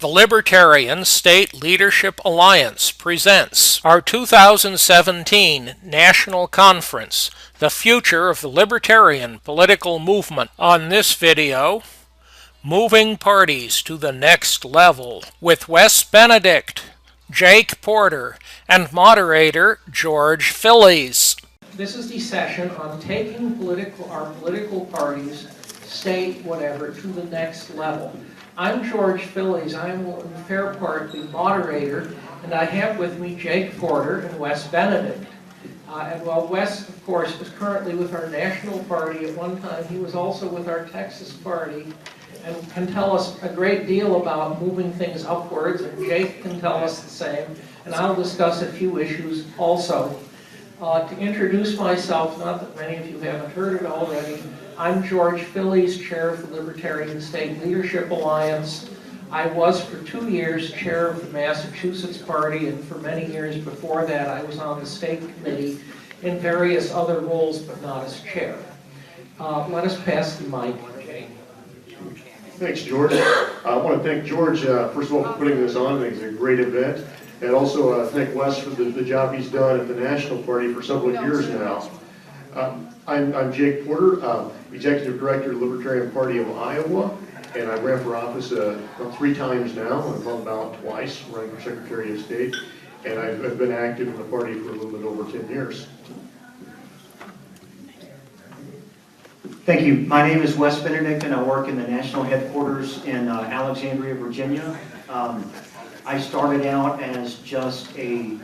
The Libertarian State Leadership Alliance presents our 2017 National Conference, The Future of the Libertarian Political Movement. On this video, Moving Parties to the Next Level, with Wes Benedict, Jake Porter, and moderator George Phillies. This is the session on taking our political parties, state, whatever, to the next level. I'm George Phillies. I'm in fair part the moderator, and I have with me Jake Porter and Wes Benedict. And while Wes, of course, is currently with our national party, at one time he was also with our Texas party, and can tell us a great deal about moving things upwards, and Jake can tell us the same, and I'll discuss a few issues also. To introduce myself, not that many of you haven't heard it already, I'm George Phillies, chair of the Libertarian State Leadership Alliance. I was for 2 years chair of the Massachusetts Party, and for many years before that I was on the state committee in various other roles, but not as chair. Let us pass the mic. Thanks, George. I want to thank George, first of all, for putting this on. I think it's a great event. And also thank Wes for the job he's done at the National Party for several years now. I'm Jake Porter, Executive Director of the Libertarian Party of Iowa, and I ran for office 3 times now. I've run the ballot twice, running for Secretary of State, and I've been active in the party for a little bit over 10 years. Thank you. My name is Wes Benedict, and I work in the national headquarters in Alexandria, Virginia. I started out as just a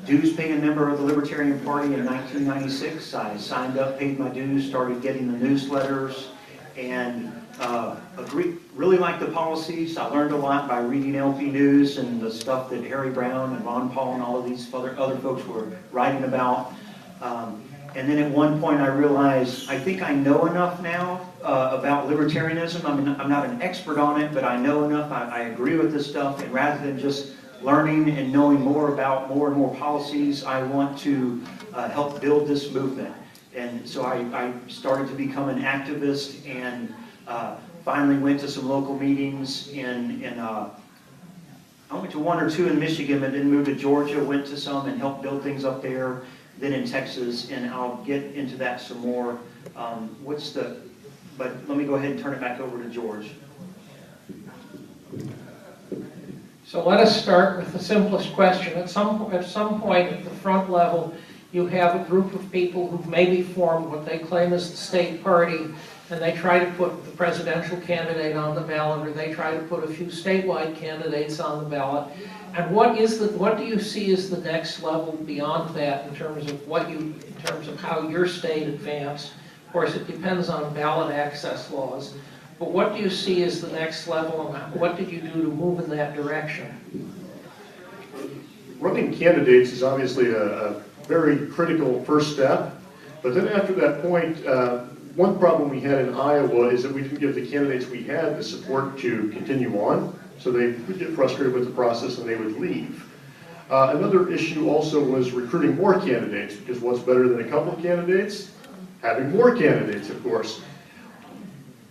dues-paying member of the Libertarian Party in 1996. I signed up, paid my dues, started getting the newsletters, and really liked the policies. I learned a lot by reading LP News and the stuff that Harry Brown and Ron Paul and all of these other folks were writing about. And then at one point I realized, I think I know enough now about libertarianism. I'm not an expert on it, but I know enough. I agree with this stuff, and rather than just learning and knowing more about more and more policies, I want to help build this movement. And so I started to become an activist, and finally went to some local meetings I went to 1 or 2 in Michigan, and then moved to Georgia, went to some and helped build things up there, then in Texas, and I'll get into that some more. But let me go ahead and turn it back over to George. So let us start with the simplest question. At some point at the front level, you have a group of people who've maybe formed what they claim is the state party, and they try to put the presidential candidate on the ballot, or they try to put a few statewide candidates on the ballot. And what do you see as the next level beyond that in terms of how your state advanced? Of course, it depends on ballot access laws. But what do you see as the next level, and what did you do to move in that direction? Running candidates is obviously a very critical first step, but then after that point, one problem we had in Iowa is that we didn't give the candidates we had the support to continue on, so they would get frustrated with the process and they would leave. Another issue also was recruiting more candidates, because what's better than a couple of candidates? Having more candidates, of course.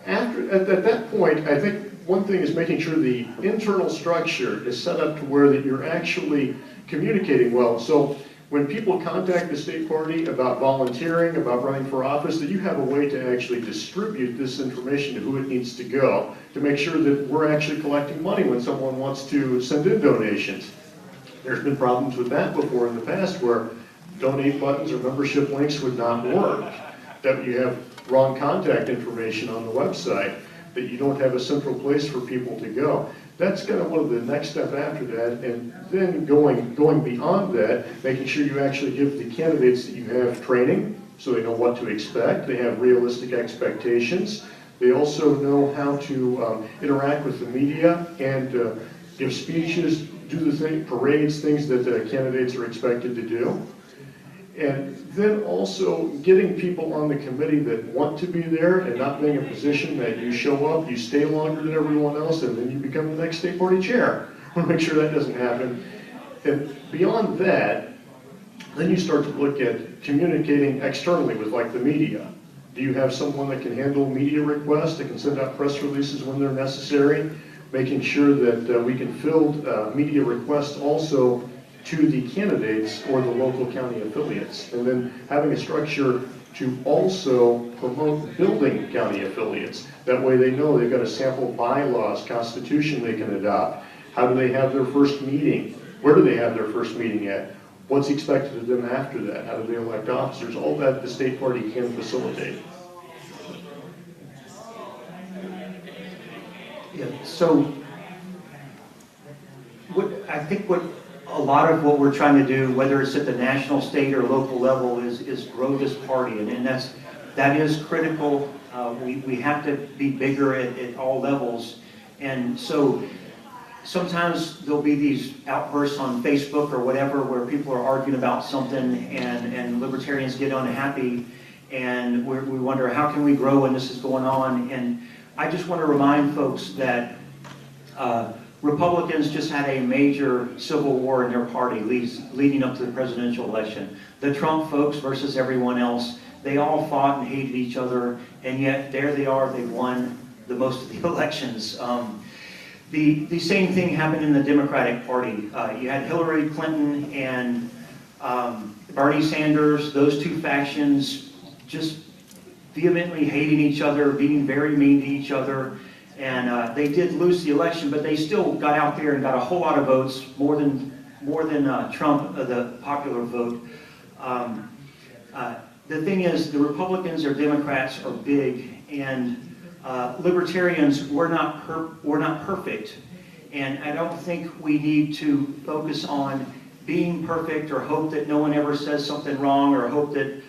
At that point, I think one thing is making sure the internal structure is set up to where that you're actually communicating well. So when people contact the state party about volunteering, about running for office, that you have a way to actually distribute this information to who it needs to go, to make sure that we're actually collecting money when someone wants to send in donations. There's been problems with that before in the past, where donate buttons or membership links would not work, that you have wrong contact information on the website, that you don't have a central place for people to go. That's kind of one of the next step after that, and then going beyond that, making sure you actually give the candidates that you have training, so they know what to expect, they have realistic expectations, they also know how to interact with the media and give speeches, do the parades, things that candidates are expected to do. And then also getting people on the committee that want to be there, and not being in a position that you show up, you stay longer than everyone else, and then you become the next state party chair. I want to make sure that doesn't happen. And beyond that, then you start to look at communicating externally with, like, the media. Do you have someone that can handle media requests, that can send out press releases when they're necessary? making sure that we can field media requests also to the candidates or the local county affiliates, and then having a structure to also promote building county affiliates. That way they know they've got a sample bylaws, constitution they can adopt. How do they have their first meeting? Where do they have their first meeting at? What's expected of them after that? How do they elect officers? All that the state party can facilitate. Yeah, so I think what a lot of what we're trying to do, whether it's at the national, state, or local level, is grow this party, and that is critical. We have to be bigger at all levels, and so sometimes there'll be these outbursts on Facebook or whatever where people are arguing about something, and libertarians get unhappy, and we wonder how can we grow when this is going on. And I just want to remind folks that Republicans just had a major civil war in their party leading up to the presidential election. The Trump folks versus everyone else, they all fought and hated each other, and yet there they are, they won the most of the elections. The same thing happened in the Democratic Party. You had Hillary Clinton and Bernie Sanders, those two factions just vehemently hating each other, being very mean to each other. And they did lose the election, but they still got out there and got a whole lot of votes, more than Trump, the popular vote. The thing is, the Republicans or Democrats are big, and libertarians, we're not perfect. And I don't think we need to focus on being perfect or hope that no one ever says something wrong or hope that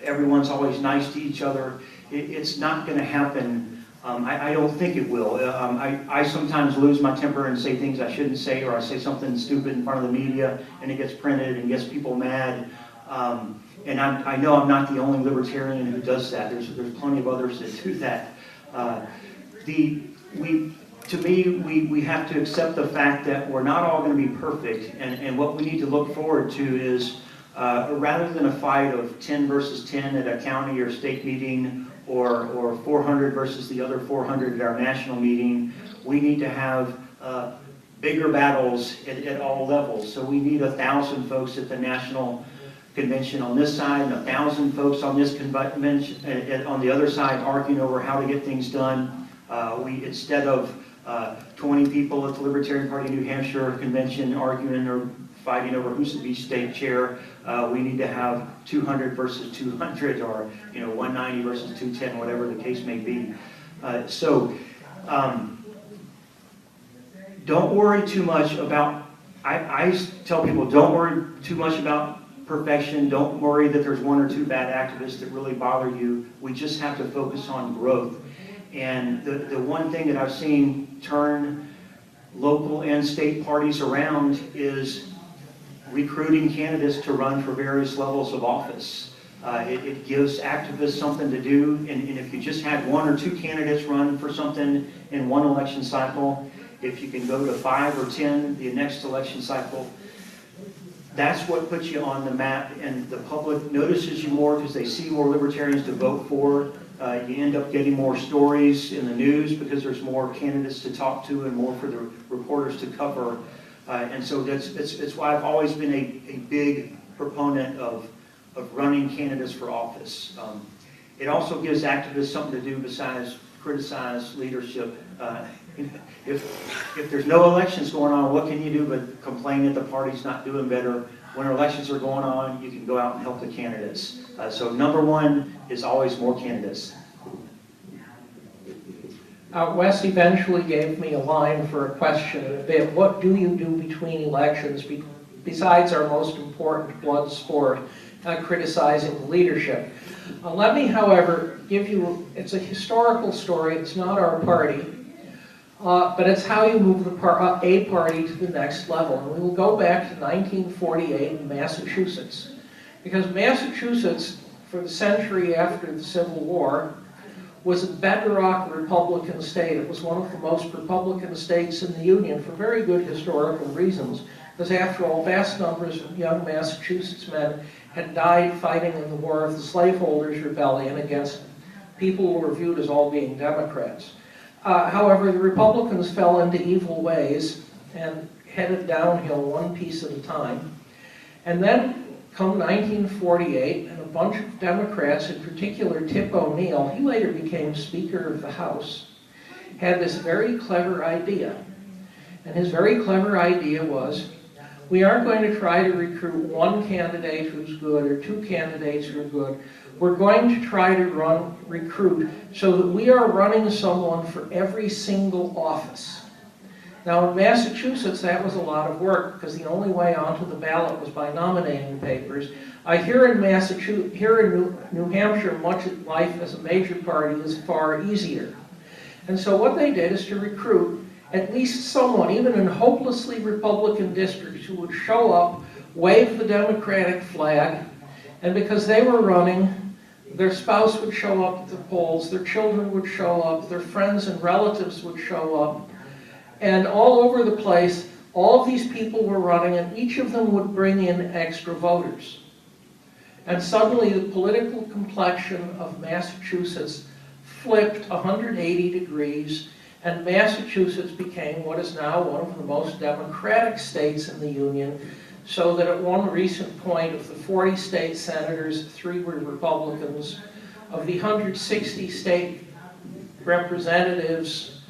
everyone's always nice to each other. It's not going to happen. I don't think it will. I sometimes lose my temper and say things I shouldn't say, or I say something stupid in front of the media and it gets printed and gets people mad. And I know I'm not the only libertarian who does that. There's plenty of others that do that. To me, we have to accept the fact that we're not all going to be perfect, and what we need to look forward to is rather than a fight of 10 versus 10 at a county or state meeting, or 400 versus the other 400 at our national meeting, we need to have bigger battles at all levels. So we need 1,000 folks at the national convention on this side and 1,000 folks on this convention on the other side arguing over how to get things done. Instead of 20 people at the Libertarian Party New Hampshire convention arguing or fighting over who's to be state chair, we need to have 200 versus 200, or 190 versus 210, whatever the case may be. Don't worry too much about. I tell people, don't worry too much about perfection. Don't worry that there's one or two bad activists that really bother you. We just have to focus on growth. And the one thing that I've seen turn local and state parties around is recruiting candidates to run for various levels of office. It gives activists something to do, and if you just had one or two candidates run for something in one election cycle, if you can go to 5 or 10 the next election cycle, that's what puts you on the map, and the public notices you more because they see more libertarians to vote for. You end up getting more stories in the news because there's more candidates to talk to and more for the reporters to cover. And so that's why I've always been a big proponent of running candidates for office. It also gives activists something to do besides criticize leadership. If there's no elections going on, what can you do but complain that the party's not doing better? When elections are going on, you can go out and help the candidates. So number one is always more candidates. Wes eventually gave me a line for a question in a bit. What do you do between elections besides our most important blood sport, criticizing the leadership? Let me, however, give you, it's a historical story, it's not our party, but it's how you move a party to the next level. And we will go back to 1948 in Massachusetts, because Massachusetts, for the century after the Civil War, was a bedrock Republican state. It was one of the most Republican states in the Union for very good historical reasons, because after all, vast numbers of young Massachusetts men had died fighting in the War of the Slaveholders Rebellion against people who were viewed as all being Democrats. However, the Republicans fell into evil ways and headed downhill one piece at a time. And then come 1948, and a bunch of Democrats, in particular Tip O'Neill, he later became Speaker of the House, had this very clever idea. And his very clever idea was, we aren't going to try to recruit one candidate who's good or two candidates who are good. We're going to try to recruit so that we are running someone for every single office. Now in Massachusetts, that was a lot of work because the only way onto the ballot was by nominating papers. Here in Massachusetts, here in New Hampshire, much of life as a major party is far easier. And so what they did is to recruit at least someone, even in hopelessly Republican districts, who would show up, wave the Democratic flag, and because they were running, their spouse would show up at the polls, their children would show up, their friends and relatives would show up, and all over the place, all of these people were running, and each of them would bring in extra voters. And suddenly the political complexion of Massachusetts flipped 180 degrees, and Massachusetts became what is now one of the most democratic states in the Union, so that at one recent point, of the 40 state senators, 3 were Republicans. Of the 160 state representatives,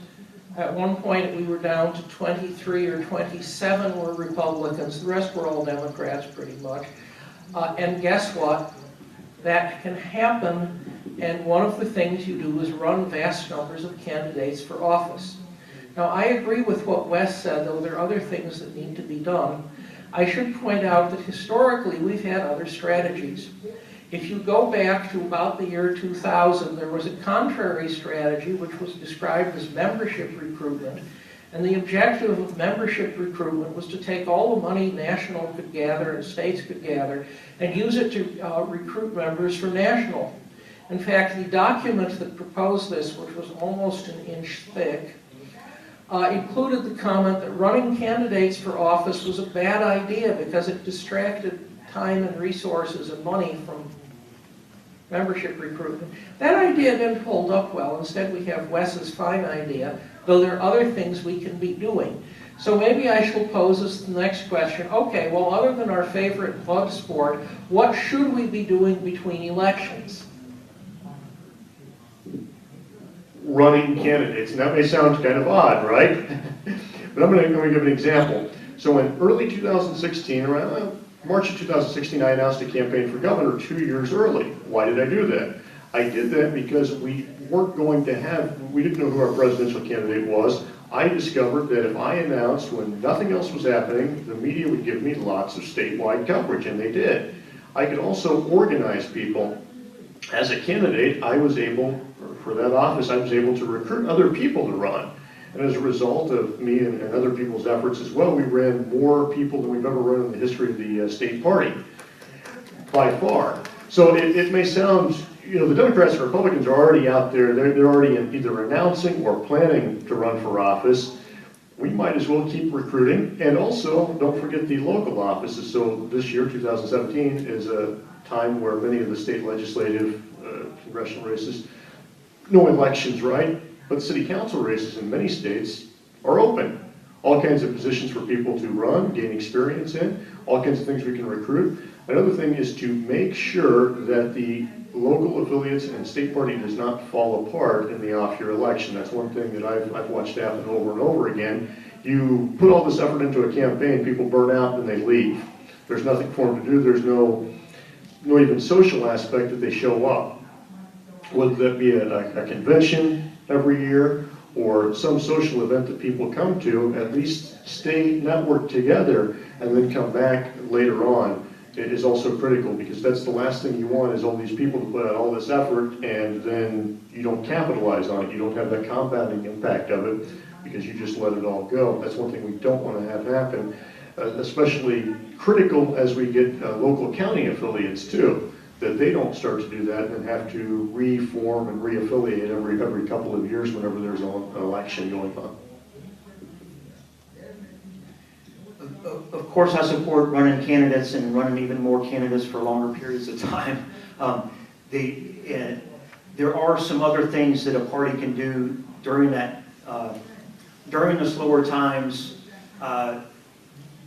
at one point we were down to 23 or 27 were Republicans. The rest were all Democrats, pretty much. And guess what? That can happen, and one of the things you do is run vast numbers of candidates for office. Now, I agree with what Wes said, though there are other things that need to be done. I should point out that historically we've had other strategies. If you go back to about the year 2000, there was a contrary strategy which was described as membership recruitment. And the objective of membership recruitment was to take all the money national could gather and states could gather and use it to recruit members for national. In fact, the document that proposed this, which was almost an inch thick, included the comment that running candidates for office was a bad idea because it distracted time and resources and money from membership recruitment. That idea didn't hold up well. Instead, we have Wes's fine idea, though there are other things we can be doing. So maybe I shall pose as the next question, okay, well, other than our favorite blood sport, what should we be doing between elections? Running candidates. And that may sound kind of odd, right? But I'm going to give an example. So in early 2016, around March of 2016, I announced a campaign for governor 2 years early. Why did I do that? I did that because we weren't going to have, we didn't know who our presidential candidate was. I discovered that if I announced when nothing else was happening, the media would give me lots of statewide coverage, and they did. I could also organize people. As a candidate, I was able, for that office, I was able to recruit other people to run. And as a result of me and other people's efforts as well, we ran more people than we've ever run in the history of the state party, by far. So it may sound, you know, the Democrats and Republicans are already out there. They're already either announcing or planning to run for office. We might as well keep recruiting. And also, don't forget the local offices. So this year, 2017, is a time where many of the state legislative, congressional races, no elections, right? But city council races in many states are open. All kinds of positions for people to run, gain experience in, all kinds of things we can recruit. Another thing is to make sure that the local affiliates and state party does not fall apart in the off-year election. That's one thing that I've watched happen over and over again. You put all this effort into a campaign, people burn out and they leave. There's nothing for them to do. There's no even social aspect that they show up. Whether that be a convention every year or some social event that people come to, at least stay networked together and then come back later on. It is also critical because that's the last thing you want is all these people to put out all this effort and then you don't capitalize on it. You don't have that compounding impact of it because you just let it all go. That's one thing we don't want to have happen, especially critical as we get local county affiliates too, that they don't start to do that and have to reform and reaffiliate every couple of years whenever there's an election going on. Of course, I support running candidates and running even more candidates for longer periods of time. There are some other things that a party can do during that During the slower times, a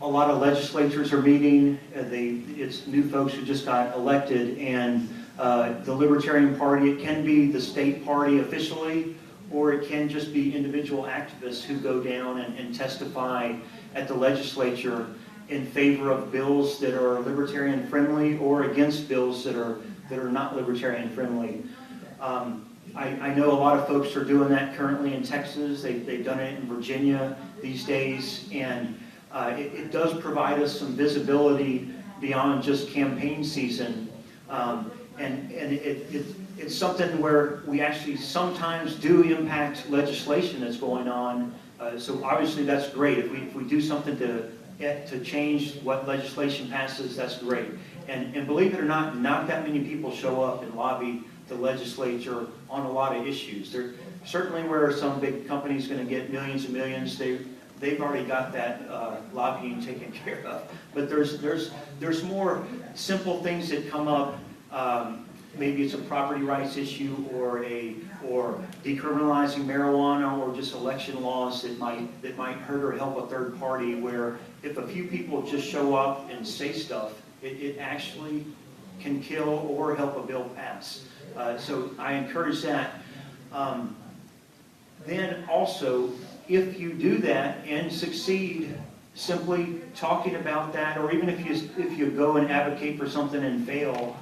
lot of legislatures are meeting. It's new folks who just got elected, and the Libertarian Party, it can be the state party officially, or it can just be individual activists who go down and testify at the legislature in favor of bills that are libertarian friendly or against bills that are not libertarian friendly. I know a lot of folks are doing that currently in Texas. They've done it in Virginia these days, and it does provide us some visibility beyond just campaign season. And it's something where we actually sometimes do impact legislation that's going on. So obviously that's great. If we do something to change what legislation passes, that's great. And believe it or not that many people show up and lobby the legislature on a lot of issues. They're certainly where some big company's going to get millions and millions. They've already got that lobbying taken care of. But there's more simple things that come up. Maybe it's a property rights issue, or decriminalizing marijuana, or just election laws that might hurt or help a third party. Where if a few people just show up and say stuff, it actually can kill or help a bill pass. So I encourage that. Then also, if you do that and succeed, simply talking about that, or even if you go and advocate for something and fail,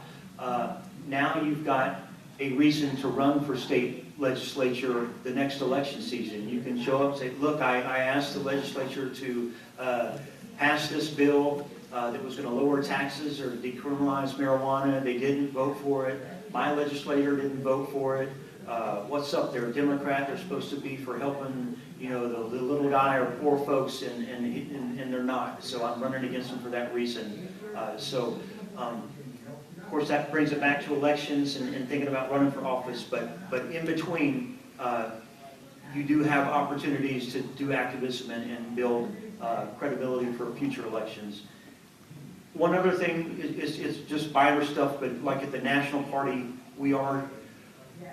now you've got a reason to run for state legislature the next election season. You can show up and say, look, I asked the legislature to pass this bill that was going to lower taxes or decriminalize marijuana. They didn't vote for it. My legislator didn't vote for it. What's up? They're a Democrat. They're supposed to be for helping, the little guy or poor folks, and they're not. So I'm running against them for that reason. Of course, that brings it back to elections and thinking about running for office. But in between, you do have opportunities to do activism and build credibility for future elections. One other thing is just minor stuff, but like at the National Party, we are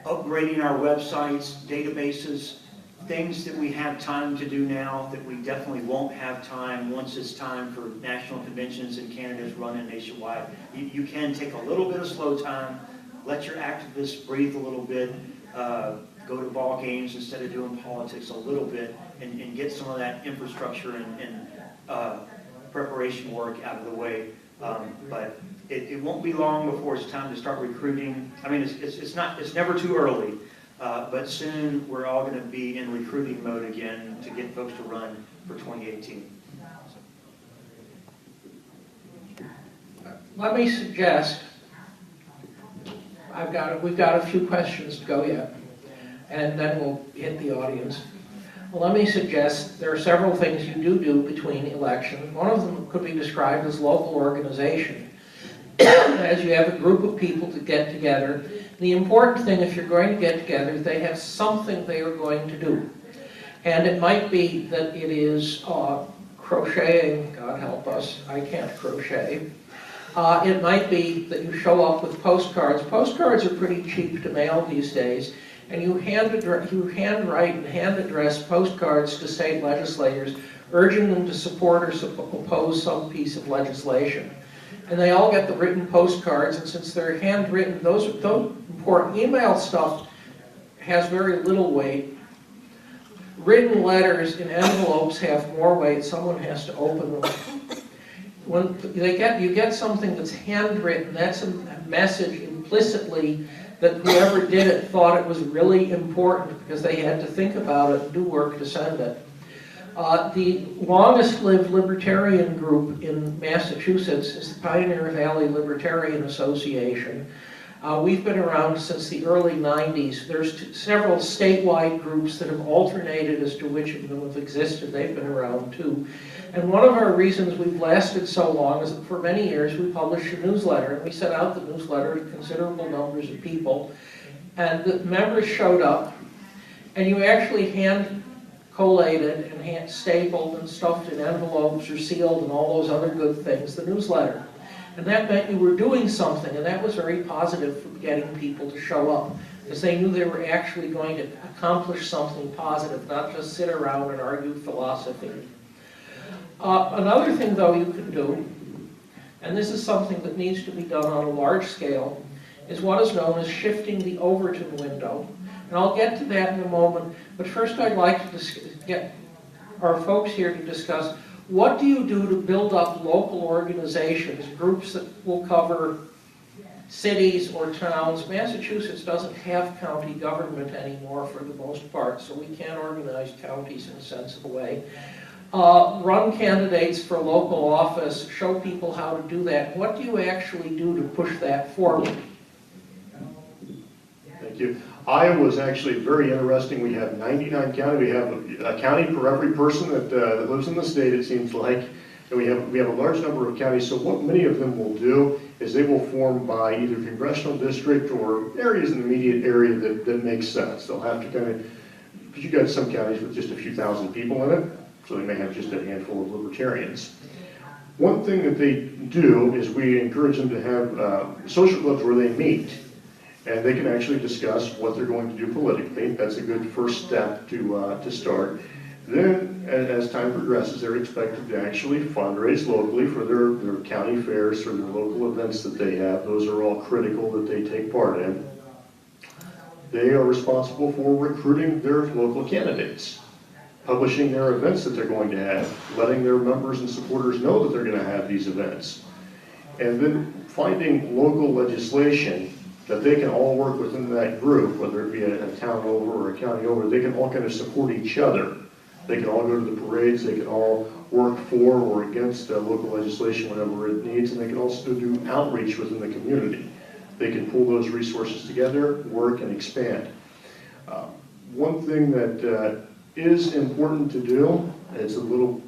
upgrading our websites, databases, things that we have time to do now that we definitely won't have time once it's time for national conventions and candidates running nationwide. You can take a little bit of slow time, let your activists breathe a little bit, go to ball games instead of doing politics a little bit, and get some of that infrastructure and preparation work out of the way. But it won't be long before it's time to start recruiting. I mean, it's never too early. But soon we're all going to be in recruiting mode again to get folks to run for 2018. Let me suggest, we've got a few questions to go yet, and then we'll hit the audience. Well, let me suggest there are several things you do between elections. One of them could be described as local organization. As you have a group of people to get together, the important thing, if you're going to get together, they have something they are going to do. And it might be that it is crocheting, God help us, I can't crochet. It might be that you show up with postcards. Postcards are pretty cheap to mail these days, and you handwrite and hand address postcards to state legislators, urging them to support or oppose some piece of legislation. And they all get the written postcards, and since they're handwritten, those important. Email stuff has very little weight. Written letters in envelopes have more weight. Someone has to open them. When you get something that's handwritten, that's a message implicitly that whoever did it thought it was really important because they had to think about it and do work to send it. The longest-lived libertarian group in Massachusetts is the Pioneer Valley Libertarian Association. We've been around since the early 90s. There's several statewide groups that have alternated as to which of them have existed. They've been around too. And one of our reasons we've lasted so long is that for many years we published a newsletter, and we sent out the newsletter to considerable numbers of people. And the members showed up, and you actually hand collated and hand stapled and stuffed in envelopes or sealed and all those other good things, the newsletter. And that meant you were doing something, and that was very positive for getting people to show up. because they knew they were actually going to accomplish something positive, not just sit around and argue philosophy. Another thing, though, you can do, and this is something that needs to be done on a large scale, is what is known as shifting the Overton window. And I'll get to that in a moment, but first I'd like to get our folks here to discuss what do you do to build up local organizations, groups that will cover cities or towns. Massachusetts doesn't have county government anymore for the most part, so we can't organize counties in a sensible way. Run candidates for local office, show people how to do that. What do you actually do to push that forward? Thank you. Iowa is actually very interesting. We have 99 counties. We have a county for every person that lives in the state, it seems like. And we have a large number of counties. So what many of them will do is they will form by either congressional district or areas in the immediate area that makes sense. They'll have to kind of, because you got some counties with just a few thousand people in it, so they may have just a handful of libertarians. One thing that they do is we encourage them to have social clubs where they meet. And they can actually discuss what they're going to do politically. That's a good first step to start. Then, as time progresses, they're expected to actually fundraise locally for their county fairs or their local events that they have. Those are all critical that they take part in. They are responsible for recruiting their local candidates, publishing their events that they're going to have, letting their members and supporters know that they're going to have these events, and then finding local legislation that they can all work within that group, whether it be a town over or a county over. They can all kind of support each other. They can all go to the parades, they can all work for or against local legislation whenever it needs, and they can also do outreach within the community. They can pull those resources together, work, and expand. One thing that is important to do, it's a little,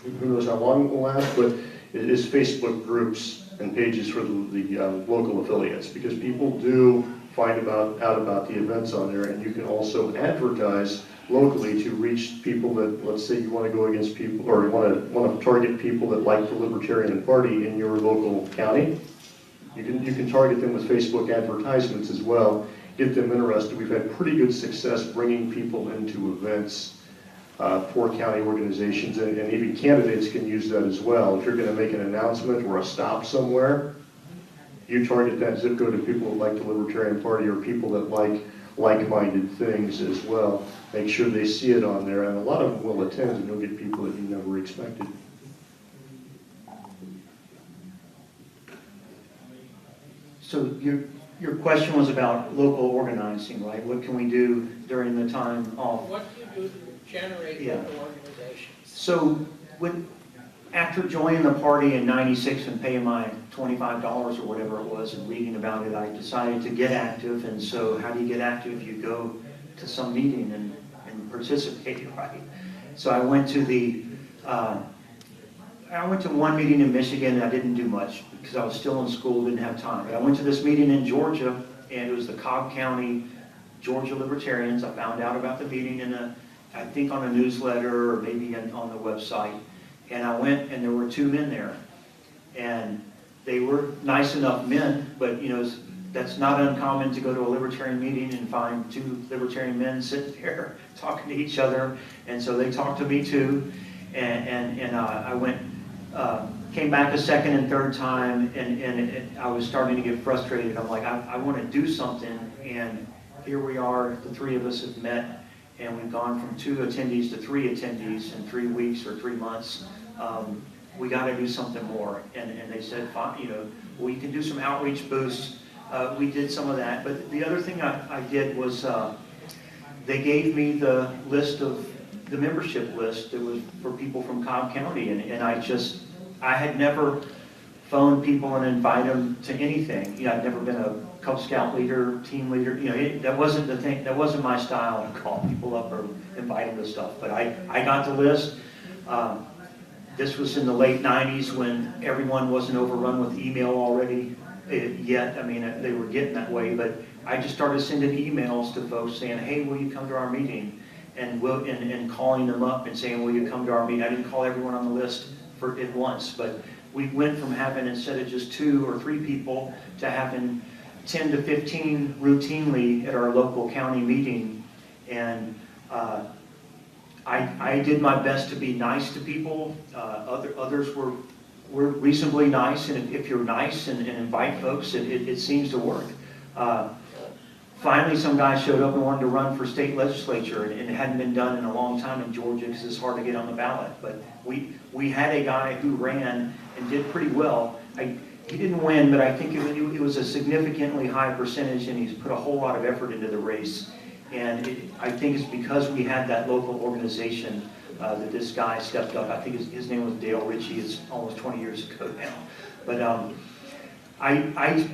who knows how long it will last, but it is Facebook groups and pages for the local affiliates, because people do find out about the events on there, and you can also advertise locally to reach people that, let's say you want to go against people, or want to target people that like the Libertarian Party in your local county. You can target them with Facebook advertisements as well, get them interested. We've had pretty good success bringing people into events for county organizations, and even candidates can use that as well. If you're going to make an announcement or a stop somewhere, you target that zip code to people that like the Libertarian Party or people that like-minded things as well. Make sure they see it on there, and a lot of them will attend, and you'll get people that you never expected. So your question was about local organizing, right? What can we do during the time of? What do you do to generate local organizations? So after joining the party in '96 and paying my $25 or whatever it was and reading about it, I decided to get active. And so how do you get active? You go to some meeting and participate, right? So I went to one meeting in Michigan, and I didn't do much because I was still in school, didn't have time. But I went to this meeting in Georgia, and it was the Cobb County Georgia Libertarians. I found out about the meeting I think on a newsletter or maybe on the website. And I went, and there were two men there. And they were nice enough men, but that's not uncommon to go to a libertarian meeting and find two libertarian men sitting there talking to each other. And so they talked to me too. And I went, came back a second and third time, and I was starting to get frustrated. I'm like, I want to do something, and here we are, the three of us have met, and we've gone from 2 attendees to 3 attendees in 3 weeks or 3 months. We got to do something more. And they said, fine, well, you can do some outreach boosts. We did some of that. But the other thing I did was they gave me the membership list that was for people from Cobb County. And I had never phoned people and invited them to anything. I'd never been a Cub Scout leader, team leader. That wasn't the thing. That wasn't my style to call people up or invite them to stuff. But I got the list. This was in the late 90s when everyone wasn't overrun with email already yet. I mean, they were getting that way. But I just started sending emails to folks saying, hey, will you come to our meeting? And calling them up and saying, will you come to our meeting? I didn't call everyone on the list at once, but we went from having, instead of just 2 or 3 people, to having 10 to 15 routinely at our local county meeting, and I did my best to be nice to people. Others were reasonably nice, and if you're nice and invite folks, it seems to work. Finally, some guy showed up and wanted to run for state legislature, and it hadn't been done in a long time in Georgia because it's hard to get on the ballot. But we had a guy who ran and did pretty well. He didn't win, but I think it was a significantly high percentage, and he's put a whole lot of effort into the race. And I think it's because we had that local organization that this guy stepped up. I think his name was Dale Ritchie. It's almost 20 years ago now. But I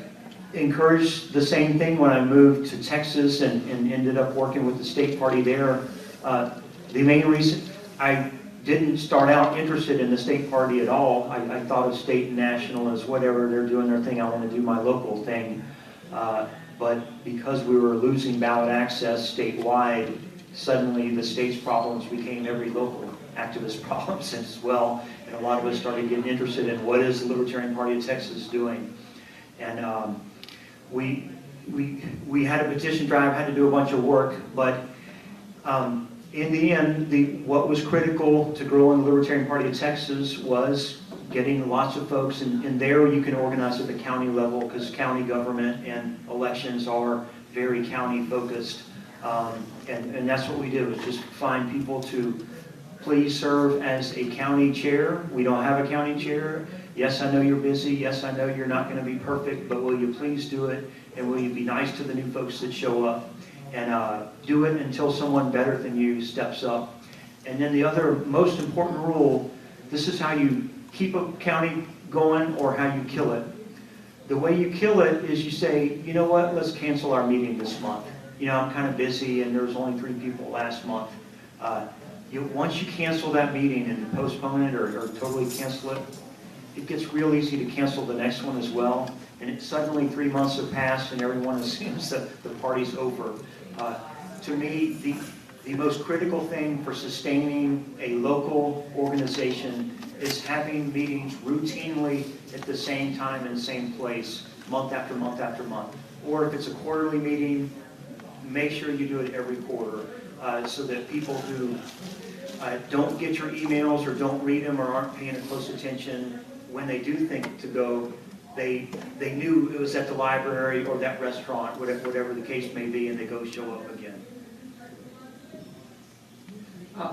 encouraged the same thing when I moved to Texas and ended up working with the state party there. The main reason I didn't start out interested in the state party at all. I thought of state and national as whatever, they're doing their thing, I want to do my local thing. But because we were losing ballot access statewide, suddenly the state's problems became every local activist problems as well. And a lot of us started getting interested in what is the Libertarian Party of Texas doing. And we had a petition drive, had to do a bunch of work, but in the end, what was critical to growing the Libertarian Party of Texas was getting lots of folks, and there you can organize at the county level because county government and elections are very county focused. And that's what we did, was just find people to please serve as a county chair. We don't have a county chair. Yes, I know you're busy. Yes, I know you're not going to be perfect, but will you please do it? And will you be nice to the new folks that show up? And do it until someone better than you steps up. And then the other most important rule, this is how you keep a county going or how you kill it. The way you kill it is you say, you know what, let's cancel our meeting this month. You know, I'm kind of busy and there was only 3 people last month. Once you cancel that meeting and postpone it or totally cancel it, it gets real easy to cancel the next one as well. And suddenly 3 months have passed and everyone assumes that the party's over. To me, the most critical thing for sustaining a local organization is having meetings routinely at the same time and same place, month after month after month. Or if it's a quarterly meeting, make sure you do it every quarter so that people who don't get your emails or don't read them or aren't paying close attention, when they do think to go, they knew it was at the library or that restaurant, whatever the case may be, and they go show up again.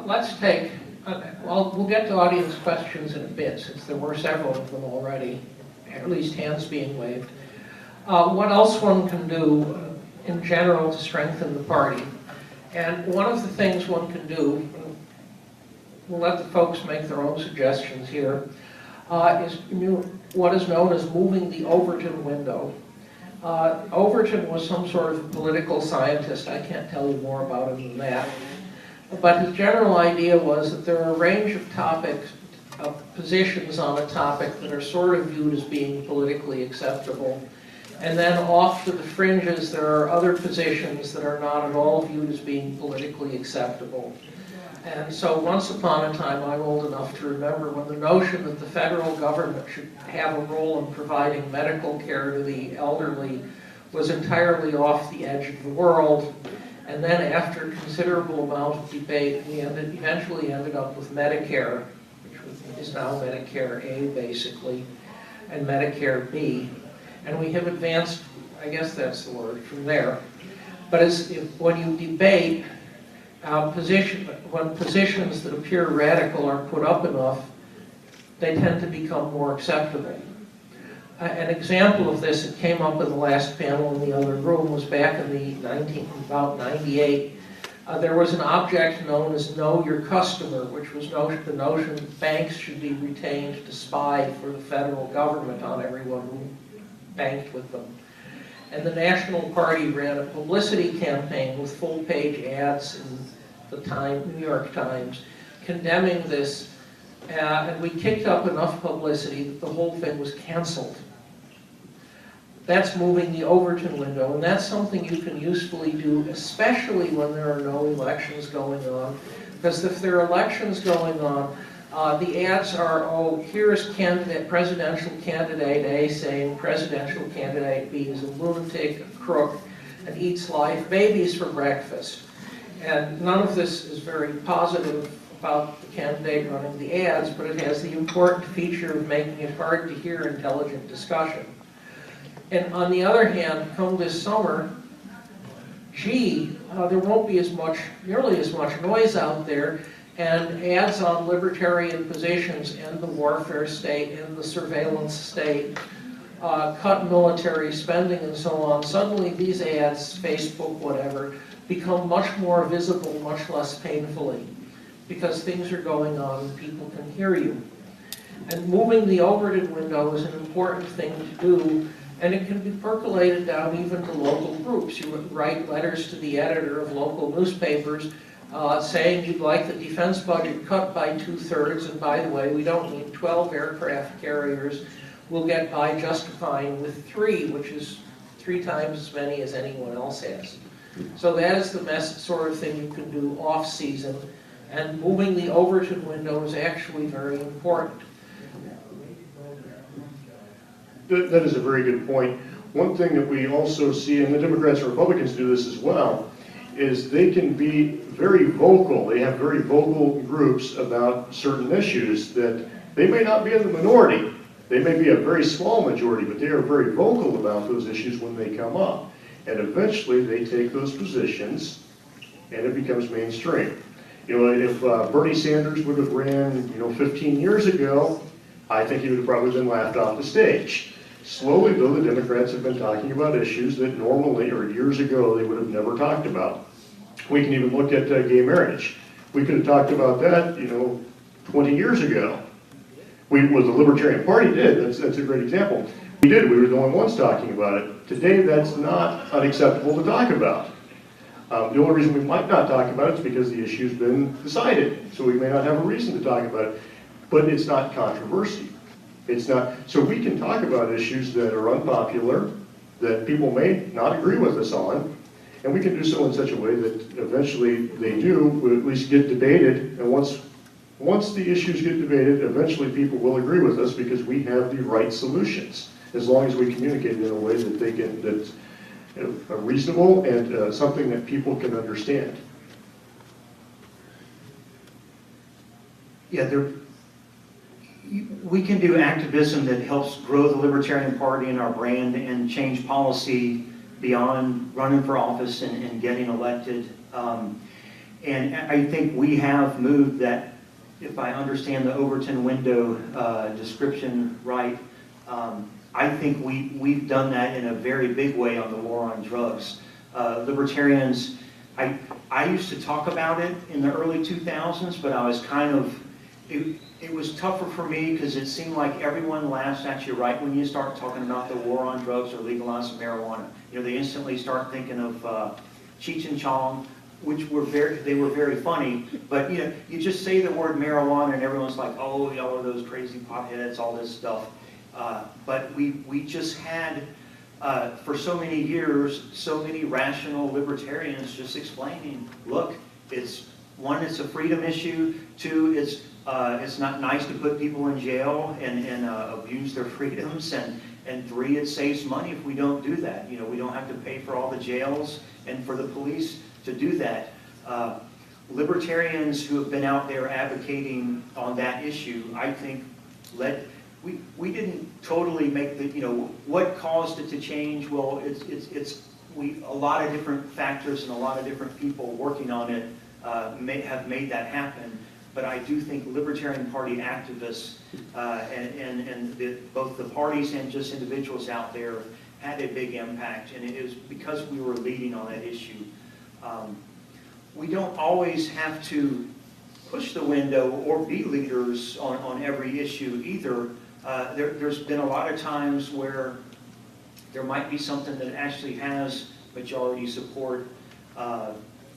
Let's take, well, we'll get to audience questions in a bit, since there were several of them already, at least hands being waved. What else one can do in general to strengthen the party? And one of the things one can do, we'll let the folks make their own suggestions here, is what is known as moving the Overton window. Overton was some sort of political scientist. I can't tell you more about him than that. But his general idea was that there are a range of topics, positions on a topic that are sort of viewed as being politically acceptable. And then off to the fringes, there are other positions that are not at all viewed as being politically acceptable. And so once upon a time, I'm old enough to remember when the notion that the federal government should have a role in providing medical care to the elderly was entirely off the edge of the world. And then after a considerable amount of debate, we eventually ended up with Medicare, which is now Medicare A, basically, and Medicare B. And we have advanced, I guess that's the word, from there. But when you debate, when positions that appear radical are put up enough, they tend to become more acceptable. An example of this that came up in the last panel in the other room was back in about 98. There was an object known as Know Your Customer, which was the notion that banks should be retained to spy for the federal government on everyone who banked with them. And the National Party ran a publicity campaign with full-page ads in the New York Times condemning this, and we kicked up enough publicity that the whole thing was canceled. That's moving the Overton window, and that's something you can usefully do, especially when there are no elections going on. Because if there are elections going on, The ads are, oh, here's candidate, presidential candidate A saying presidential candidate B is a lunatic, a crook, and eats live babies for breakfast. And none of this is very positive about the candidate running the ads, but it has the important feature of making it hard to hear intelligent discussion. And on the other hand, come this summer, there won't be nearly as much noise out there, and ads on libertarian positions and the warfare state and the surveillance state, cut military spending and so on. Suddenly these ads, Facebook, whatever, become much more visible, much less painfully, because things are going on and people can hear you. And moving the overton window is an important thing to do, and it can be percolated down even to local groups. You would write letters to the editor of local newspapers saying you'd like the defense budget cut by 2/3, and by the way, we don't need 12 aircraft carriers. We'll get by just fine with 3, which is 3 times as many as anyone else has. So that is the sort of thing you can do off-season, and moving the overton window is actually very important. That is a very good point. One thing that we also see, and the Democrats and Republicans do this as well, is they can be very vocal. They have very vocal groups about certain issues that they may not be in the minority. They may be a very small majority, but they are very vocal about those issues when they come up. And eventually they take those positions and it becomes mainstream. You know, if Bernie Sanders would have ran, 15 years ago, I think he would have probably been laughed off the stage. Slowly, though, the Democrats have been talking about issues that normally, or years ago, they would have never talked about. We can even look at gay marriage. We could have talked about that, 20 years ago. The Libertarian Party did. That's a great example. We did. We were the only ones talking about it. Today, that's not unacceptable to talk about. The only reason we might not talk about it is because the issue's been decided. So we may not have a reason to talk about it. But it's not controversy. It's not. So we can talk about issues that are unpopular, that people may not agree with us on, and we can do so in such a way that eventually they will at least get debated. And once the issues get debated, eventually people will agree with us because we have the right solutions, as long as we communicate in a way that's reasonable and something that people can understand. Yeah, we can do activism that helps grow the Libertarian Party and our brand and change policy beyond running for office and getting elected. And I think we have moved that, if I understand the Overton window description right, I think we've done that in a very big way on the war on drugs. Libertarians, I used to talk about it in the early 2000s, but I was it was tougher for me because it seemed like everyone laughs at you right when you start talking about the war on drugs or legalizing marijuana. They instantly start thinking of Cheech and Chong, which were very funny. But you just say the word marijuana and everyone's like, oh, y'all are those crazy potheads, all this stuff. But we just had for so many years so many rational libertarians just explaining, look, it's a freedom issue. 2, it's not nice to put people in jail and abuse their freedoms, and 3, it saves money if we don't do that. We don't have to pay for all the jails and for the police to do that. Libertarians who have been out there advocating on that issue, I think, we didn't totally make what caused it to change. Well, it's a lot of different factors and a lot of different people working on it have made that happen. But I do think Libertarian Party activists and both the parties and just individuals out there had a big impact, and it was because we were leading on that issue. We don't always have to push the window or be leaders on every issue either. There's been a lot of times where there might be something that actually has majority support,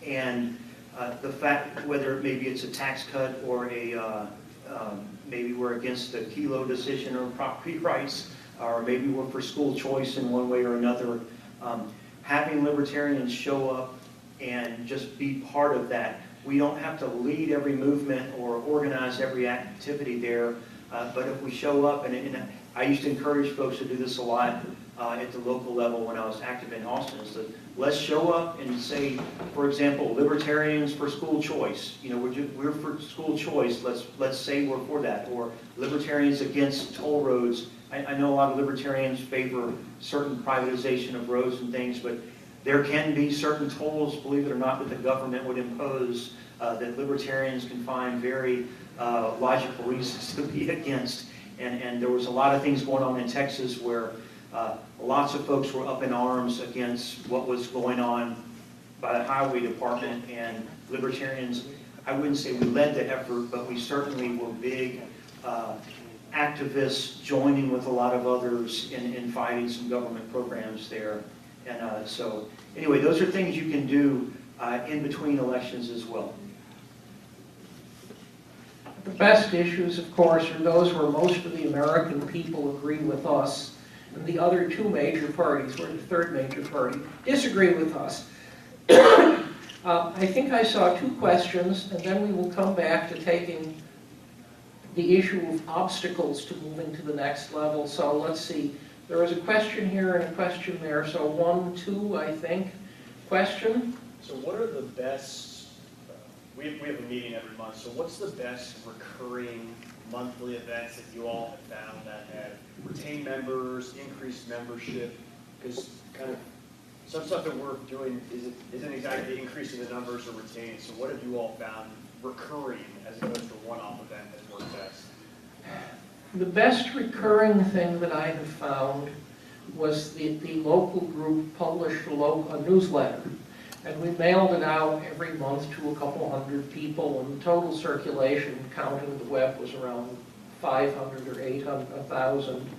and the fact whether maybe it's a tax cut or maybe we're against the Kelo decision or property rights, or maybe we're for school choice in one way or another. Having libertarians show up and just be part of that, We don't have to lead every movement or organize every activity there, but if we show up, and I used to encourage folks to do this a lot at the local level when I was active in Austin, is that let's show up and say, for example, Libertarians for school choice. You know, we're for school choice. Let's say we're for that. Or Libertarians against toll roads. I know a lot of Libertarians favor certain privatization of roads and things, but there can be certain tolls, believe it or not, that the government would impose that Libertarians can find very logical reasons to be against. And there was a lot of things going on in Texas where lots of folks were up in arms against what was going on by the highway department, and Libertarians, I wouldn't say we led the effort, but we certainly were big activists joining with a lot of others in fighting some government programs there. And so anyway, those are things you can do in between elections as well. The best issues, of course, are those where most of the American people agree with us, and the other two major parties, or the third major party, disagree with us. I think I saw two questions, and then we will come back to taking the issue of obstacles to moving to the next level. So let's see. There was a question here and a question there. So 1, 2, I think. Question? So what are the best, we have a meeting every month, so what's the best recurring monthly events that you all have found that have retained members, increased membership? Because kind of some stuff that we're doing isn't exactly increasing the numbers or retaining. So what have you all found recurring as opposed to a one-off event that works best? The best recurring thing that I have found was the local group published a newsletter. And we mailed it out every month to a couple hundred people, and the total circulation, counting the web, was around 500 or 800, 1,000.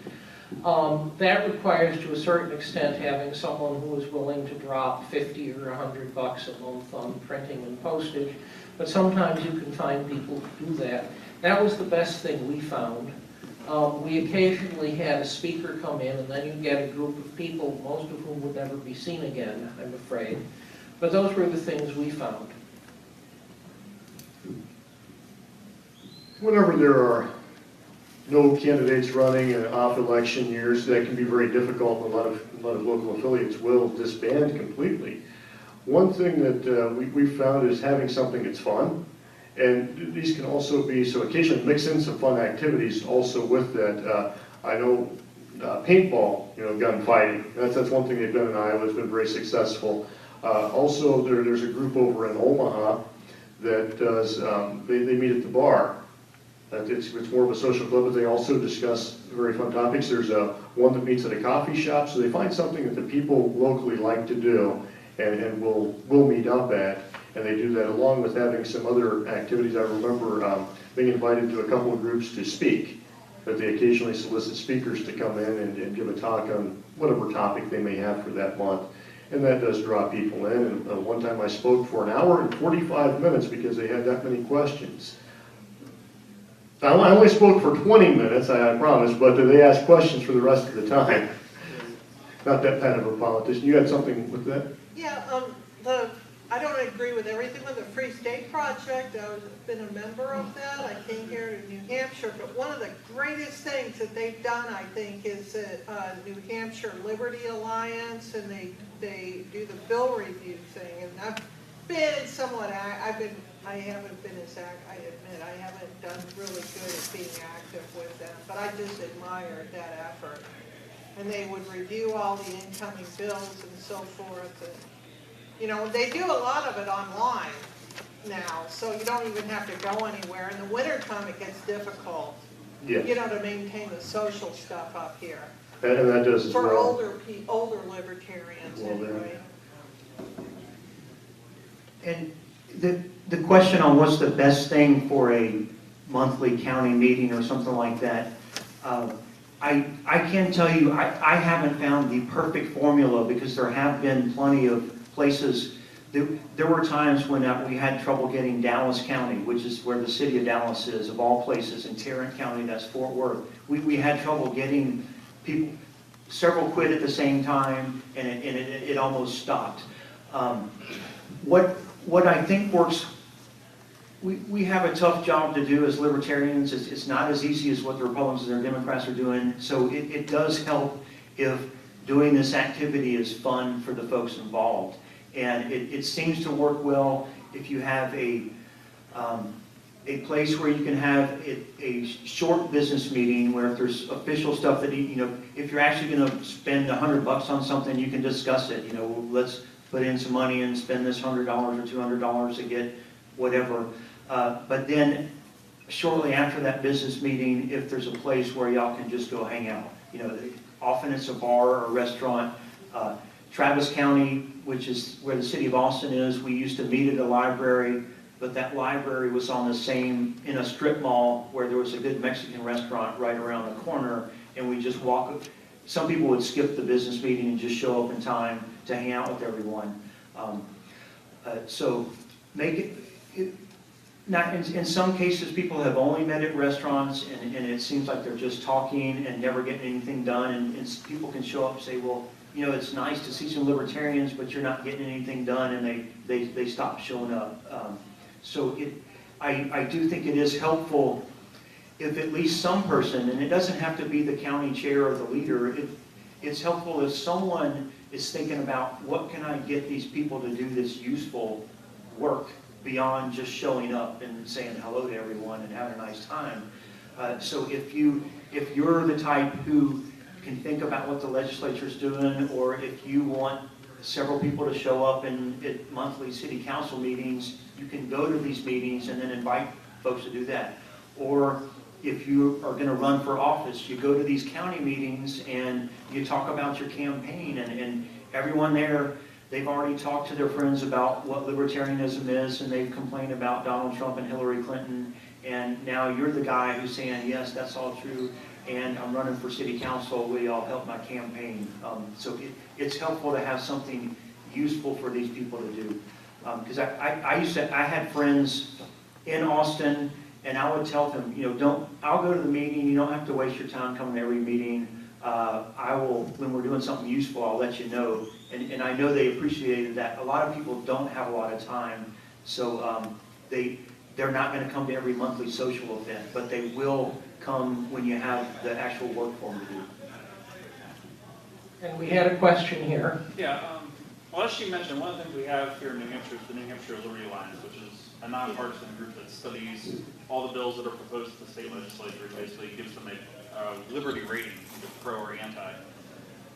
That requires, to a certain extent, having someone who is willing to drop 50 or 100 bucks a month on printing and postage, but sometimes you can find people who do that. That was the best thing we found. We occasionally had a speaker come in, and then you get a group of people, most of whom would never be seen again, I'm afraid. But those were the things we found. Whenever there are no candidates running in off-election years, that can be very difficult. A lot of local affiliates will disband completely. One thing that we've found is having something that's fun. And these can also be, so occasionally mix in some fun activities also with that. I know paintball, gunfighting. That's one thing they've done in Iowa. It's been very successful. Also, there's a group over in Omaha that does, they meet at the bar. It's more of a social club, but they also discuss very fun topics. There's one that meets at a coffee shop, so they find something that the people locally like to do and will meet up at. And they do that along with having some other activities. I remember being invited to a couple of groups to speak, but they occasionally solicit speakers to come in and give a talk on whatever topic they may have for that month. And that does draw people in. And one time I spoke for an hour and 45 minutes because they had that many questions. I only spoke for 20 minutes, I promise, but they asked questions for the rest of the time. Not that kind of a politician. You had something with that? Yeah, I don't agree with everything with the Free State Project. I've been a member of that. I came here to New Hampshire, but one of the greatest things that they've done, I think, is New Hampshire Liberty Alliance, and they do the bill review thing. And I've been somewhat, I haven't been as I admit, I haven't done really good at being active with them, but I just admired that effort. And they would review all the incoming bills and so forth. And, they do a lot of it online now, so you don't even have to go anywhere. In the wintertime, it gets difficult, Yes. To maintain the social stuff up here. And that does as For well. older libertarians, Well, anyway. And the question on what's the best thing for a monthly county meeting or something like that, I can tell you I haven't found the perfect formula, because there have been plenty of places. There were times when we had trouble getting Dallas County, which is where the city of Dallas is, of all places, in Tarrant County, that's Fort Worth. We had trouble getting people. Several quit at the same time, and it almost stopped. What I think works We have a tough job to do as libertarians. It's not as easy as what the Republicans and the Democrats are doing. So it does help if doing this activity is fun for the folks involved. And it seems to work well if you have a place where you can have a short business meeting where if there's official stuff that, if you're actually going to spend $100 on something, you can discuss it. Let's put in some money and spend this $100 or $200 to get whatever. But then shortly after that business meeting, if there's a place where y'all can just go hang out. Often it's a bar or a restaurant. Travis County, which is where the city of Austin is, we used to meet at a library, but that library was on in a strip mall where there was a good Mexican restaurant right around the corner, and we just walk. Some people would skip the business meeting and just show up in time to hang out with everyone. So make it. Now, in some cases, people have only met at restaurants, and it seems like they're just talking and never getting anything done. And people can show up and say, well, it's nice to see some libertarians, but you're not getting anything done, and they stop showing up. So I do think it is helpful if at least some person, and it doesn't have to be the county chair or the leader, it's helpful if someone is thinking about what can I get these people to do this useful work beyond just showing up and saying hello to everyone and having a nice time. So if you're the type who can think about what the legislature's doing, or if you want several people to show up at monthly city council meetings, you can go to these meetings and then invite folks to do that. Or if you are going to run for office, you go to these county meetings and you talk about your campaign, and everyone there, they've already talked to their friends about what libertarianism is, and they've complained about Donald Trump and Hillary Clinton, and now you're the guy who's saying, yes, that's all true, and I'm running for city council, will y'all help my campaign? So it's helpful to have something useful for these people to do. Because I had friends in Austin, and I would tell them, I'll go to the meeting, you don't have to waste your time coming to every meeting. I will, when we're doing something useful, I'll let you know. And I know they appreciated that. A lot of people don't have a lot of time, so they're not going to come to every monthly social event, but they will come when you have the actual work for them to do. And we had a question here. Yeah, well, as she mentioned, one of the things we have here in New Hampshire is the New Hampshire Liberty Alliance, which is a nonpartisan group that studies all the bills that are proposed to the state legislature. Basically gives them a liberty rating, either pro or anti.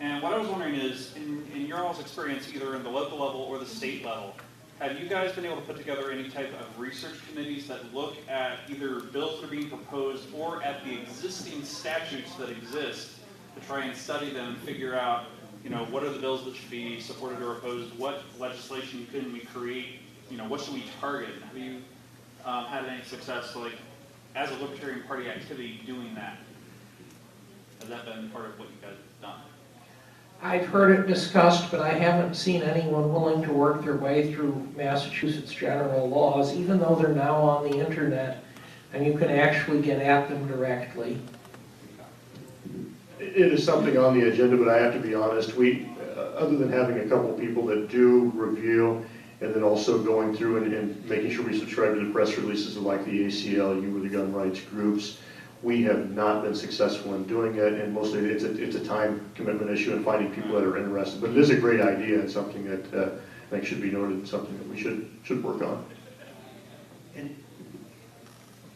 And what I was wondering is, in your all's experience, either in the local level or the state level, have you guys been able to put together any type of research committees that look at either bills that are being proposed or at the existing statutes that exist to try and study them and figure out, what are the bills that should be supported or opposed, what legislation can we create, what should we target? Have you had any success, as a Libertarian Party activity, doing that? Has that been part of what you guys have done? I've heard it discussed, but I haven't seen anyone willing to work their way through Massachusetts general laws, even though they're now on the internet and you can actually get at them directly. It is something on the agenda, but I have to be honest, we, other than having a couple people that do review, and then also going through and making sure we subscribe to the press releases of like the ACLU or the gun rights groups, we have not been successful in doing it, and mostly it's a time commitment issue and finding people that are interested. But it is a great idea and something that I think should be noted and something that we should work on. And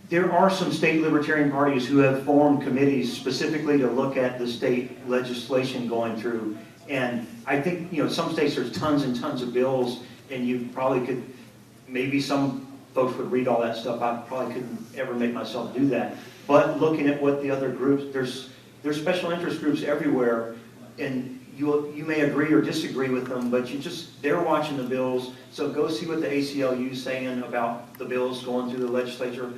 there are some state libertarian parties who have formed committees specifically to look at the state legislation going through. And I think, some states there's tons and tons of bills, and you probably could, maybe some folks would read all that stuff. I probably couldn't ever make myself do that. But looking at what the other groups, there's special interest groups everywhere, and you may agree or disagree with them, but they're watching the bills. So go see what the ACLU is saying about the bills going through the legislature.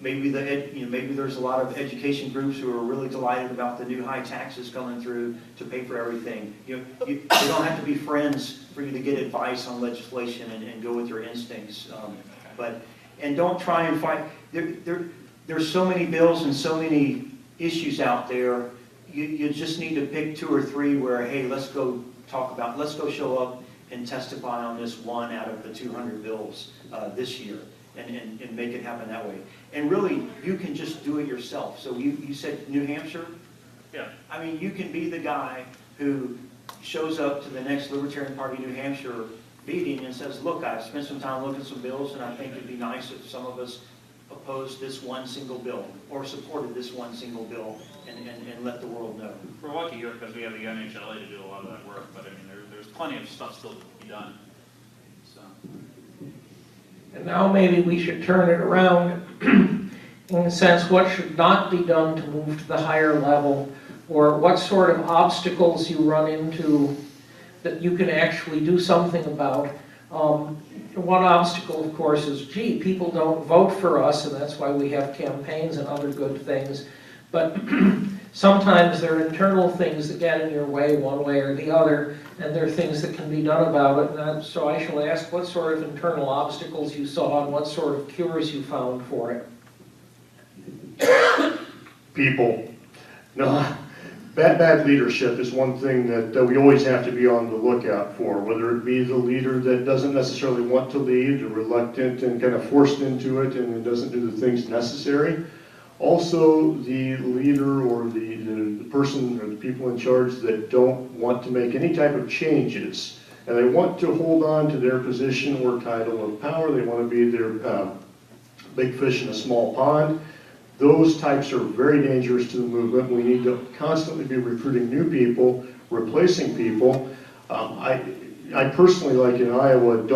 Maybe maybe there's a lot of education groups who are really delighted about the new high taxes coming through to pay for everything. You don't have to be friends for you to get advice on legislation and go with your instincts. And don't try and fight. There's so many bills and so many issues out there. You just need to pick 2 or 3 where, hey, let's go show up and testify on this one out of the 200 bills this year. and make it happen that way. And really, you can just do it yourself. So you said New Hampshire? Yeah. I mean, you can be the guy who shows up to the next Libertarian Party New Hampshire meeting and says, look, I've spent some time looking at some bills, and I think it'd be nice if some of us opposed this one single bill or supported this one single bill and let the world know. We're lucky here because we have the NHLA to do a lot of that work, but I mean, there's plenty of stuff still to be done. So. And now maybe we should turn it around in a sense, what should not be done to move to the higher level, or what sort of obstacles you run into that you can actually do something about. One obstacle, of course, is, gee, people don't vote for us, and that's why we have campaigns and other good things. But sometimes there are internal things that get in your way one way or the other, and there are things that can be done about it. And so I shall ask what sort of internal obstacles you saw and what sort of cures you found for it. People. No, bad leadership is one thing that we always have to be on the lookout for, whether it be the leader that doesn't necessarily want to lead, or reluctant and kind of forced into it and doesn't do the things necessary. Also, the leader or the person or the people in charge that don't want to make any type of changes, and they want to hold on to their position or title of power. They want to be their big fish in a small pond. Those types are very dangerous to the movement. We need to constantly be recruiting new people, replacing people. I personally, like in Iowa,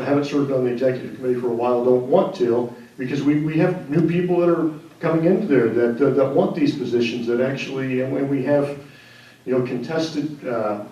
haven't served on the executive committee for a while, don't want to, because we have new people that are coming into there that want these positions, that actually, and we have, you know, contested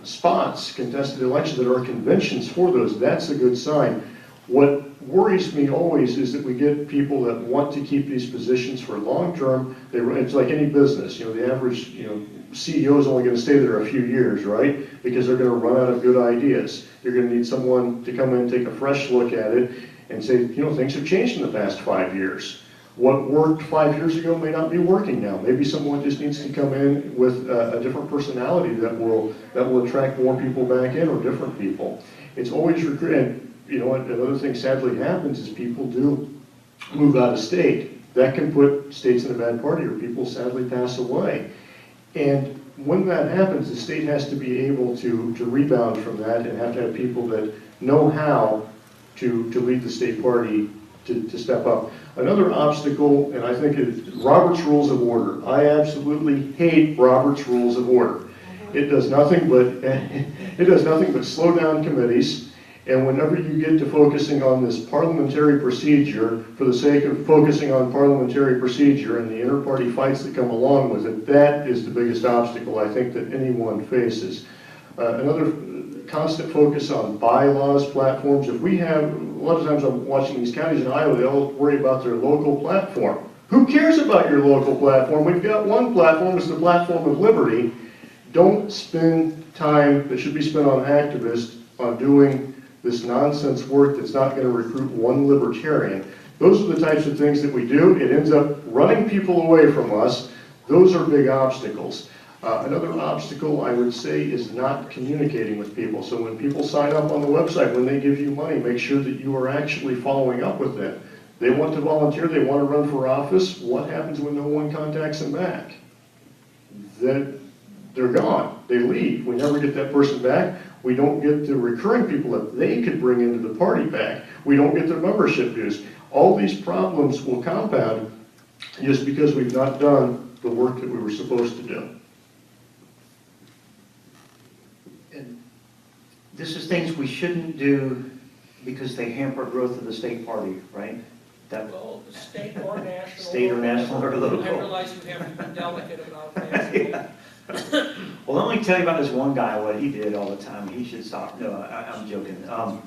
spots, contested elections that are conventions for those. That's a good sign. What worries me always is that we get people that want to keep these positions for long term. It's like any business, you know, the average, you know, CEO is only going to stay there a few years, right? Because they're going to run out of good ideas. You're going to need someone to come in and take a fresh look at it and say, you know, things have changed in the past 5 years. What worked 5 years ago may not be working now. Maybe someone just needs to come in with a different personality that will attract more people back in, or different people. It's always recruiting. You know, another thing sadly happens is people do move out of state. That can put states in a bad party, or people sadly pass away. And when that happens, the state has to be able to rebound from that, and have to have people that know how to lead the state party to step up. Another obstacle, and I think it's Robert's Rules of Order. I absolutely hate Robert's Rules of Order. It does nothing but slow down committees. And whenever you get to focusing on this parliamentary procedure, for the sake of focusing on parliamentary procedure and the inter-party fights that come along with it, that is the biggest obstacle I think that anyone faces. Another constant focus on bylaws, platforms. If we have, a lot of times I'm watching these counties in Iowa, they all worry about their local platform. Who cares about your local platform? We've got one platform, it's the platform of liberty. Don't spend time that should be spent on activists on doing this nonsense work that's not going to recruit one libertarian. Those are the types of things that we do. It ends up running people away from us. Those are big obstacles. Another obstacle, I would say, is not communicating with people. So when people sign up on the website, when they give you money, make sure that you are actually following up with them. They want to volunteer, they want to run for office. What happens when no one contacts them back? Then they're gone. They leave. We never get that person back. We don't get the recurring people that they could bring into the party back. We don't get their membership dues. All these problems will compound just because we've not done the work that we were supposed to do. And this is things we shouldn't do because they hamper growth of the state party, right? That Well, state or national. State or national or local. I realize you have to be delicate about that. Yeah. Well, let me tell you about this one guy, what he did all the time. He should stop. No, I'm joking. I'm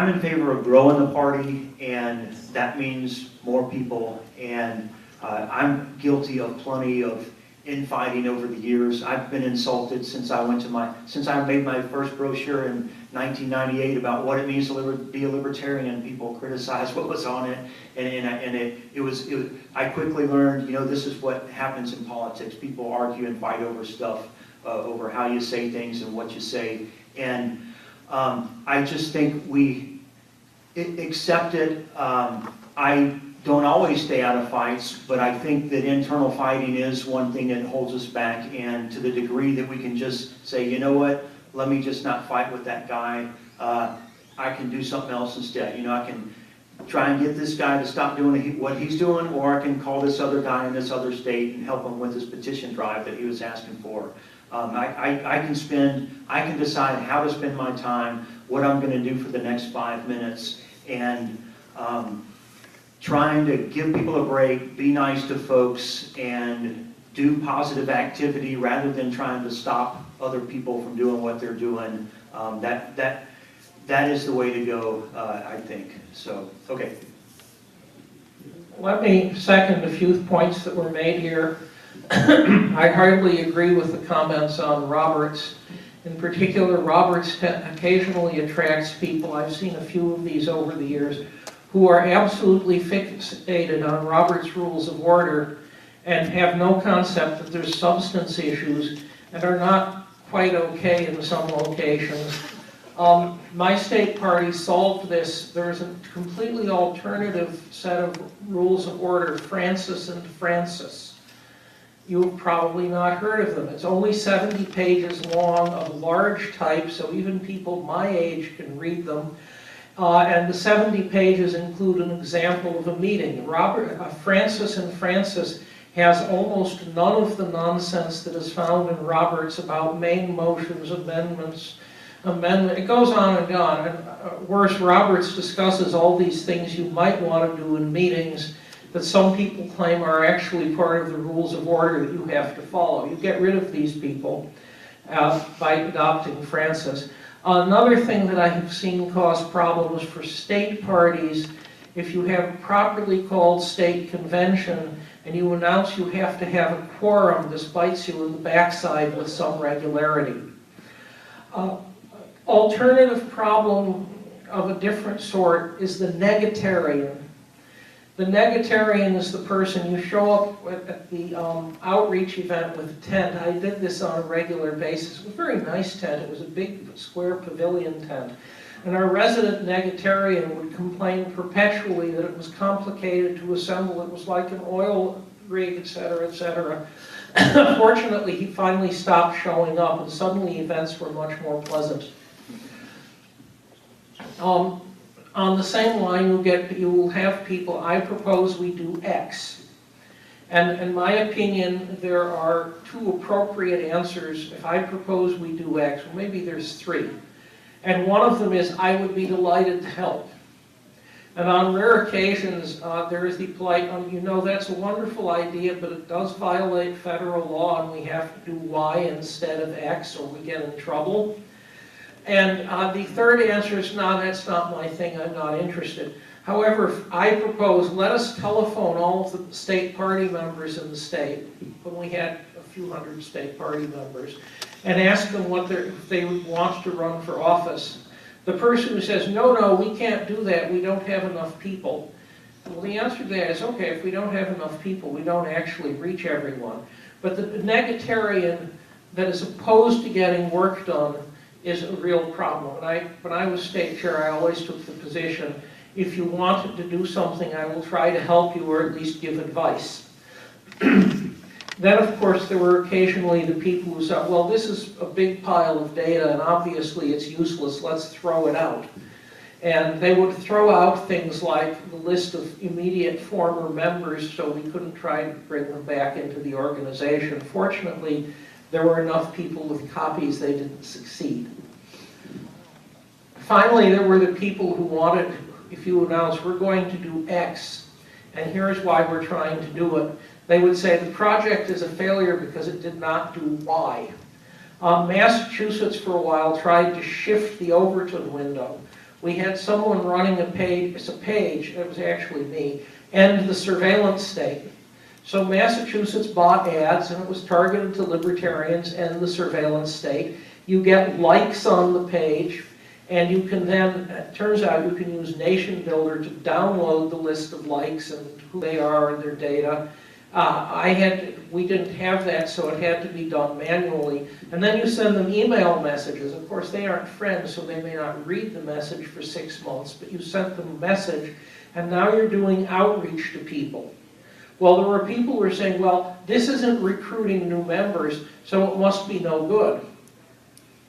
in favor of growing the party, and that means more people. And I'm guilty of plenty of infighting over the years. I've been insulted since I made my first brochure in 1998 about what it means to be a libertarian. People criticized what was on it, and I quickly learned, you know, this is what happens in politics. People argue and fight over stuff, over how you say things and what you say. And I just think we accept it. I don't always stay out of fights, but I think that internal fighting is one thing that holds us back, and to the degree that we can just say, you know what, let me just not fight with that guy. I can do something else instead. You know, I can try and get this guy to stop doing what he's doing, or I can call this other guy in this other state and help him with his petition drive that he was asking for. I can decide how to spend my time, what I'm going to do for the next 5 minutes, and trying to give people a break, be nice to folks, and do positive activity rather than trying to stop other people from doing what they're doing. That is the way to go, I think. So, okay. Let me second a few points that were made here. I hardly agree with the comments on Roberts. In particular, Roberts occasionally attracts people, I've seen a few of these over the years, who are absolutely fixated on Roberts' Rules of Order and have no concept that there's substance issues and are not quite okay in some locations. My state party solved this. There's a completely alternative set of rules of order, Francis and Francis. You've probably not heard of them. It's only 70 pages long of large type, so even people my age can read them. And the 70 pages include an example of a meeting. Francis and Francis has almost none of the nonsense that is found in Roberts about main motions, amendments, it goes on and on. And worse, Roberts discusses all these things you might want to do in meetings that some people claim are actually part of the rules of order that you have to follow. You get rid of these people by adopting Francis. Another thing that I have seen cause problems for state parties, if you have a properly called state convention and you announce you have to have a quorum, this bites you in the backside with some regularity. Alternative problem of a different sort is the negatarian. The negatarian is the person, you show up at the outreach event with a tent. I did this on a regular basis. It was a very nice tent. It was a big square pavilion tent. And our resident negatarian would complain perpetually that it was complicated to assemble. It was like an oil rig, etc., etc. Fortunately, he finally stopped showing up, and suddenly events were much more pleasant. On the same line, you will have people, I propose we do X. And in my opinion, there are two appropriate answers. If I propose we do X, well, maybe there's three. And one of them is, I would be delighted to help. And on rare occasions, there is the polite, you know, that's a wonderful idea, but it does violate federal law, and we have to do Y instead of X, or we get in trouble. And the third answer is, no, that's not my thing, I'm not interested. However, I propose, let us telephone all of the state party members in the state, when we had a few hundred state party members, and ask them if they would want to run for office. The person who says, no, we can't do that, we don't have enough people. Well, the answer to that is, okay, if we don't have enough people, we don't actually reach everyone. But the negatarian that is opposed to getting work done is a real problem. When I was state chair, I always took the position, if you wanted to do something, I will try to help you or at least give advice. Then, of course, there were occasionally the people who said, well, this is a big pile of data and obviously it's useless, let's throw it out. And they would throw out things like the list of immediate former members so we couldn't try to bring them back into the organization. Fortunately, there were enough people with copies they didn't succeed. Finally, there were the people who wanted, if you announce, we're going to do X, and here's why we're trying to do it, they would say the project is a failure because it did not do Y. Massachusetts, for a while, tried to shift the Overton window. We had someone running a page, it was actually me, and the surveillance state. So Massachusetts bought ads, and it was targeted to libertarians and the surveillance state. You get likes on the page, and you can then, it turns out you can use Nation Builder to download the list of likes and who they are and their data. We didn't have that, so it had to be done manually. And then you send them email messages. Of course, they aren't friends, so they may not read the message for 6 months, but you sent them a message, and now you're doing outreach to people. Well, there were people who were saying, well, this isn't recruiting new members, so it must be no good.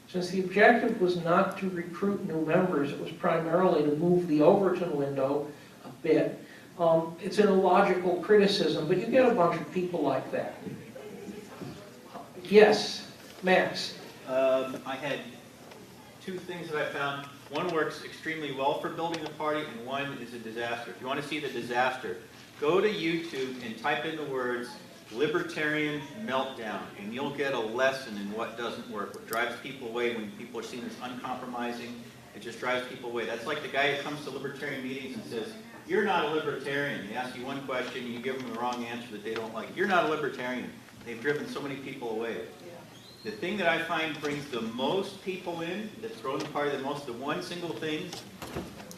Since the objective was not to recruit new members, it was primarily to move the Overton window a bit. It's an illogical criticism, but you get a bunch of people like that. Yes, Max. I had two things that I found. One works extremely well for building a party, and one is a disaster. If you want to see the disaster, go to YouTube and type in the words Libertarian Meltdown, and you'll get a lesson in what doesn't work, what drives people away when people are seen as uncompromising. It just drives people away. That's like the guy who comes to Libertarian meetings and says, you're not a Libertarian. They ask you one question, and you give them the wrong answer that they don't like. You're not a Libertarian. They've driven so many people away. The thing that I find brings the most people in, that's grown the party the most, the one single thing,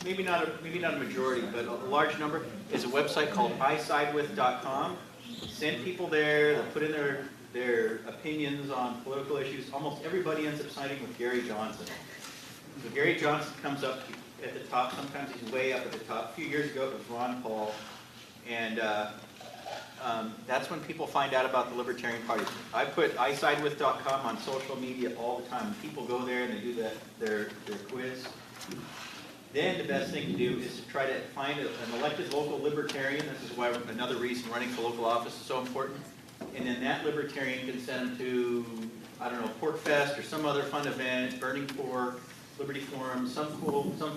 maybe not a majority, but a large number, is a website called isidewith.com. Send people there, they put in their opinions on political issues. Almost everybody ends up siding with Gary Johnson. So Gary Johnson comes up at the top, sometimes he's way up at the top. A few years ago it was Ron Paul, and that's when people find out about the Libertarian Party. I put isidewith.com on social media all the time. People go there and they do their quiz. Then the best thing to do is to try to find an elected local Libertarian. This is why another reason running for local office is so important. And then that Libertarian can send them to, I don't know, Pork Fest or some other fun event, Burning Pork, Liberty Forum, some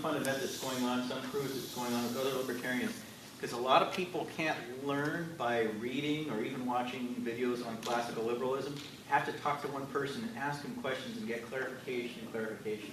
fun event that's going on, some cruise that's going on with other Libertarians. Because a lot of people can't learn by reading or even watching videos on classical liberalism. Have to talk to one person and ask them questions and get clarification.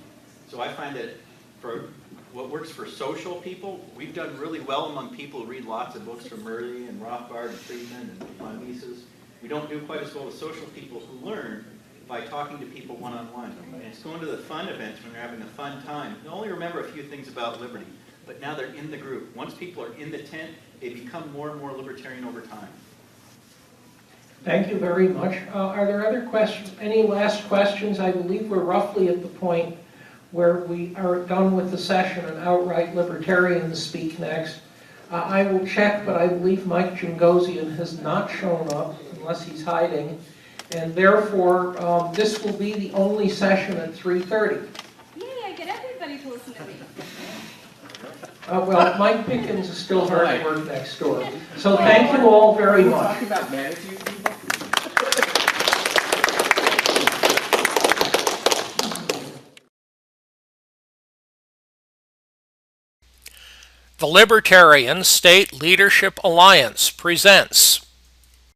So I find that for what works for social people, we've done really well among people who read lots of books from Murray and Rothbard and Friedman and von Mises. We don't do quite as well with social people who learn by talking to people one-on-one. And it's going to the fun events when they're having a fun time. They'll only remember a few things about liberty, but now they're in the group. Once people are in the tent, they become more and more libertarian over time. Thank you very much. Are there other questions? Any last questions? I believe we're roughly at the point where we are done with the session and outright libertarians speak next. I will check, but I believe Mike Jingosian has not shown up unless he's hiding. And therefore, this will be the only session at 3:30. Yay, I get everybody to listen to me. Well, Mike Pickens is still hard at work next door. So thank you all very much. The Libertarian State Leadership Alliance presents